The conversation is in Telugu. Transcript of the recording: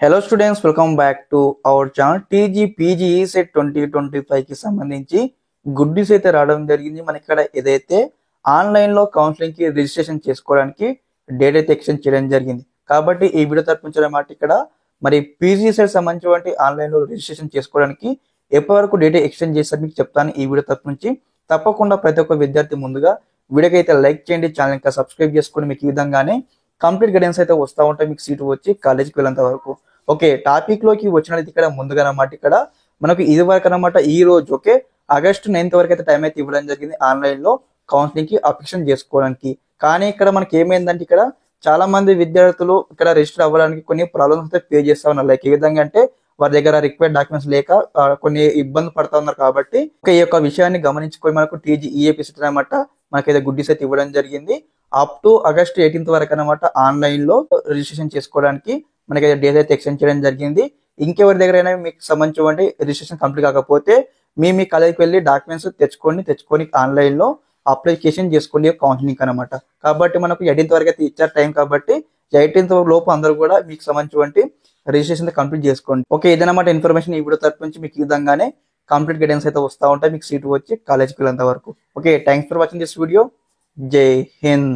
Hello students, welcome back to our channel. TG set 2025 కి సంబంధించి గుడ్ న్యూస్ అయితే రావడం జరిగింది. మన ఇక్కడ ఏదైతే ఆన్లైన్ లో కౌన్సిలింగ్ కి రిజిస్ట్రేషన్ చేసుకోవడానికి డేట్ అయితే ఎక్స్టెండ్ చేయడం జరిగింది. కాబట్టి ఈ వీడియో తరపునమాట ఇక్కడ మరి పీజీ సెట్ సంబంధించి ఆన్లైన్ లో రిజిస్ట్రేషన్ చేసుకోవడానికి ఎప్పటి వరకు డేట్ ఎక్స్టెండ్ చేస్తారు మీకు చెప్తాను ఈ వీడియో తరపు నుంచి. తప్పకుండా ప్రతి ఒక్క విద్యార్థి ముందుగా వీడియోకి అయితే లైక్ చేయండి, ఛానల్ ఇంకా సబ్స్క్రైబ్ చేసుకొని మీకు ఈ విధంగానే కంప్లీట్ గైడెన్స్ అయితే వస్తూ ఉంటాయి మీకు సీటు వచ్చి కాలేజీకి వెళ్ళేంత వరకు. ఓకే, టాపిక్ లోకి వచ్చినది ఇక్కడ ముందుగా అనమాట. ఇక్కడ మనకు ఇది వరకు అనమాట ఈ రోజు ఓకే ఆగస్టు 9th వరకు అయితే టైం అయితే ఇవ్వడం జరిగింది ఆన్లైన్ లో కౌన్సిలింగ్ కి అప్లికేషన్ చేసుకోవడానికి. కానీ ఇక్కడ మనకి ఏమైందంటే ఇక్కడ చాలా మంది విద్యార్థులు ఇక్కడ రిజిస్టర్ అవ్వడానికి కొన్ని ప్రాబ్లమ్స్ అయితే ఫేస్ చేస్తా ఉన్నారు. లైక్ ఏ విధంగా అంటే వారి దగ్గర రిక్వైర్డ్ డాక్యుమెంట్స్ లేక కొన్ని ఇబ్బంది పడతా ఉన్నారు. కాబట్టి ఈ యొక్క విషయాన్ని గమనించుకొని మనకు టీజీఈఏపీ సెట్ అనమాట మనకైతే గుడ్డీస్ అయితే ఇవ్వడం జరిగింది. అప్ టు ఆగస్టు 18th వరకు అనమాట ఆన్లైన్ లో రిజిస్ట్రేషన్ చేసుకోవడానికి మనకైతే డేట్ అయితే ఎక్స్టెండ్ చేయడం జరిగింది. ఇంకెవరి దగ్గర మీకు సంబంధించి రిజిస్ట్రేషన్ కంప్లీట్ కాకపోతే మీ కాలేజీకి వెళ్ళి డాక్యుమెంట్స్ తెచ్చుకొని ఆన్లైన్ లో అప్లికేషన్ చేసుకోండి కౌన్సిలింగ్ అనమాట. కాబట్టి మనకు 18th వరకు అయితే ఇచ్చారు టైం. కాబట్టి 18th లోపు అందరూ కూడా మీకు సంబంధించి రిజిస్ట్రేషన్ కంప్లీట్ చేసుకోండి. ఓకే, ఇదనమాట ఇన్ఫర్మేషన్. ఈ వీడియో తరపు నుంచి మీకు ఈ విధంగానే కంప్లీట్ గైడెన్స్ అయితే వస్తూ ఉంటాయి మీకు సీటు వచ్చి కాలేజీకి వెళ్ళేంత వరకు. Okay, thanks for watching this video. జై హింద్.